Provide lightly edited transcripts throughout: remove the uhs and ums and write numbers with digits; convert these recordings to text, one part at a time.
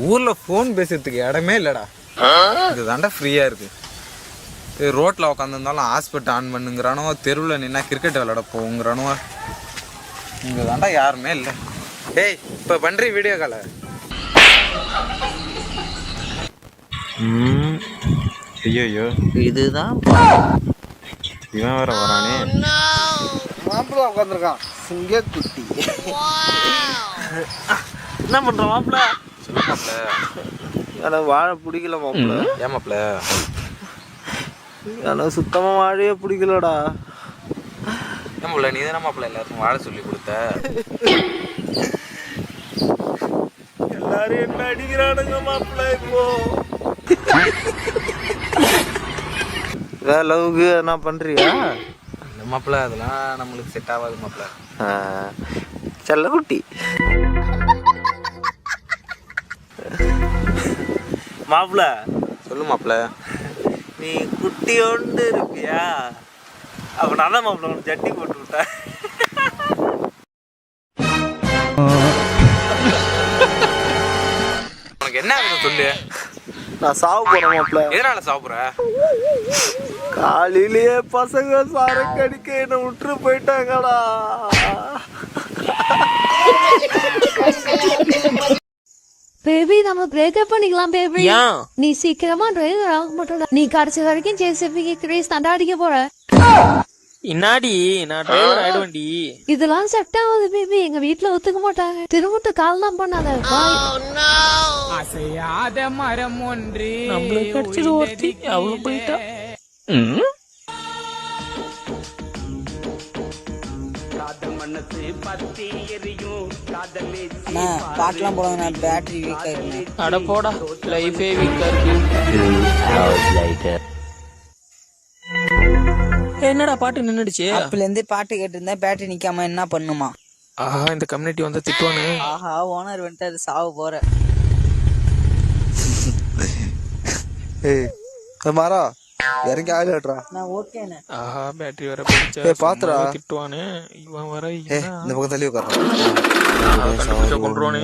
ஊர்ல போன் பேசுறதுக்கு இடமே இல்லடா. இதுதாண்டா ஃப்ரீயா இருக்கு. ரோட்ல உட்காந்துருந்தாலும் ஹாஸ்பிட்டல் ஆன் பண்ணுங்கிறானோ, தெருவில் நின்னா கிரிக்கெட் விளையாட போங்கிறானோ. இங்க தாண்டா யாருமே இல்லை. டேய் இப்ப பண்றீ வீடியோ கால. ஐயோ இதுதான் இவன் வேற வரானே. மாப்பிள்ள உட்காந்துருக்கான் சிங்க குட்டி. என்ன பண்ற மாப்பிள்ள? சொல்லு மாப்பிள்ள. எனக்கு வாழை பிடிக்கல மாப்பிள்ள. ஏன் மாப்பிள்ள? எனக்கு சுத்தமா வாழையே பிடிக்கலடா. ஏன் மாப்பிள்ள, நீ தானே மாப்பிள்ள எல்லாருக்கும் வாழை சொல்லி கொடுத்த. எல்லாரும் என்ன அடிக்கிறானுங்க மாப்பிள்ள. இப்போ லவ்க்கு என்ன பண்றியா? இல்லை மாப்பிள்ள, அதெல்லாம் நம்மளுக்கு செட் ஆகாது மாப்பிள்ள. செல்லக்குட்டி மாப்பிள்ள. சொல்லு மாப்பிள்ள. நீ குட்டியோண்டு இருப்பியா? அப்ப நான் தான் மாப்பிள்ள உனக்கு ஜட்டி போட்டு விட்டேன். உனக்கு என்ன வேணும் சொல்லு. நான் சாவு போறேன் மாப்பிள்ள. எதனால சாப்பிட்ற? காலையிலேயே பசங்க சரக்கு அடிக்க என்ன விட்டுரு போயிட்டாங்கடா. பேபி நம்ம பிரேக்கப் பண்ணிக்கலாம் பேபி. நீ சீக்கிரமா டிரைவர் ஆக மாட்டோட. நீ கடைசி வரைக்கும் ஜேசிபிக்கு கிரேஸ் தண்டாடிக்க போற. இன்னாடி நான் டிரைவர் ஆயிடுவேன்டி. இதெல்லாம் செட் ஆகுது பேபி. எங்க வீட்டுல ஒத்துக்க மாட்டாங்க. திருமுட்டு கால் தான் பண்ணாத. அசையாத மரம் ஒன்று நம்மள கடிச்சது ஒருத்தி அவளு போயிட்டா. பாட்டுலாம் போடுவாங்க. பேட்டரி வீக் ஆயிருக்கு. அட போடா, லைஃபே வீக்கா இருக்கு. என்னடா பாட்டு நின்னுடுச்சு? அப்பல இருந்து பாட்டு கேட்டு இருந்தா பேட்டரி நிக்காம என்ன பண்ணுமா? ஆஹா, இந்த கம்யூனிட்டி வந்து திட்டுவானு. ஆஹா, ஓனர் வந்துட்டு அது சாவு போற. மாறா இறங்கி ஆயிடுறா. நான் ஓகேண்ணே. ஆஹா, பேட்டரி வர போயிடுச்சு. பாத்துடா திட்டுவானு. இவன் வர இந்த பக்கம் தள்ளி உட்கார்றான். கொண்டுருவானு.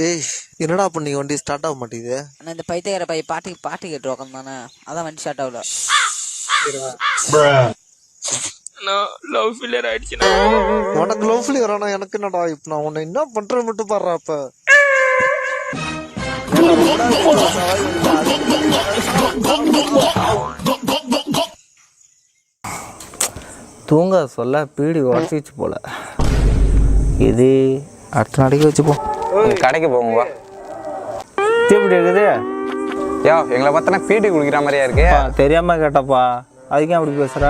ஏய் என்னடா பண்ணி வண்டி ஸ்டார்ட் ஆக மாட்டேங்குது? ஆனா இந்த பைத்தியக்கார பைய பாட்டு கேட்டு உட்காந்தானே, அதான் வண்டி ஸ்டார்ட் ஆகல. லவ் ஃபெயிலியர் ஆயிடுச்சு. உனக்கு லவ் ஃபெயிலியர் ஆனா எனக்கு என்னடா? இப்ப நான் உன்னை என்ன பண்றேன்னு மட்டும் பாடுறா. அப்ப தூங்க சொல்ல பீடி உடச்சிச்சு போல. இது அடுத்த நாளைக்கு வச்சுப்போம். கடைக்கு போங்க. எப்படி இருக்குது? யோ எங்களை பார்த்தனா பீடி குடிக்கிற மாதிரியா இருக்கு. தெரியாம கேட்டப்பா, அதுக்கே அப்படி பேசுற?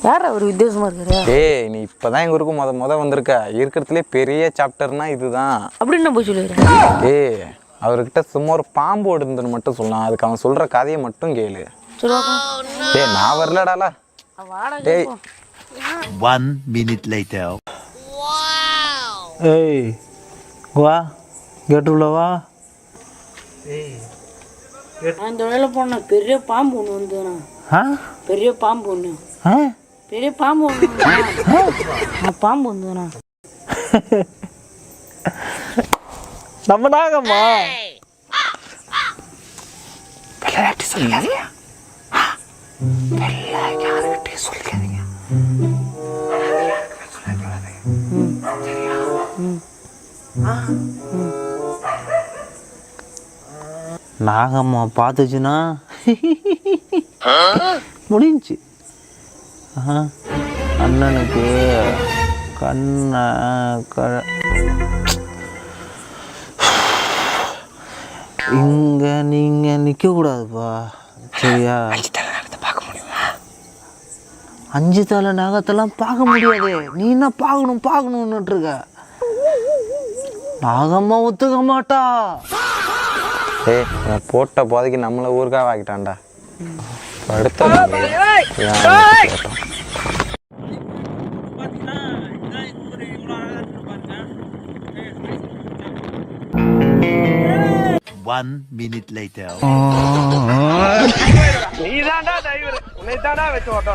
யார் அவர் வித்தியாசமா இருக்காரு? ஏய் நீ இப்பதான் எங்க ஊருக்கு முத வந்திருக்க. இருக்கிறதுலே பெரிய சாப்டர்னா இதுதான். அப்படின்னு போய் சொல்லிடுறேன். ஏய் அவர்கிட்ட சும்மா ஒரு பாம்பு இருந்துன்னு மட்டும் சொல்லலாம். அதுக்கு அவன் சொல்ற கதையை மட்டும் கேளு. ஏய் நான் வரலடால. டேய் 1 minute later. ஏய் வா, கேட்டுள்ள வா. அந்த வேலை போன பெரிய பாம்பு ஒன்று வந்துண்ணா. பெரிய பாம்பு ஒன்று. பெரிய பாம்பு ஒன்று. பாம்பு வந்துண்ணா. நம்ம நாகம்மா. விளையாட்டு சொல்லிக்காதீங்க. யாருக்கிட்டே சொல்லிக்காதீங்க. நாகம்மா பார்த்துச்சுன்னா முடிஞ்சு. அண்ணனுக்கு கண்ண இங்க நீங்க நிக்க கூடாதுப்பா, சரியா? 5 தலை நாகத்தெல்லாம் பார்க்க முடியாது. நீ என்ன பார்க்கணும்னுட்டு இருக்க? நாகம்மா ஒத்துக்க மாட்டா. ஏய் போட்ட போதைக்கு நம்மளை ஊருக்காக வாக்கிட்டான்டா. அடுத்த 1 minute later. நீதான்டா டிரைவர், உன்னை தான்டா வச்சு ஓட்ட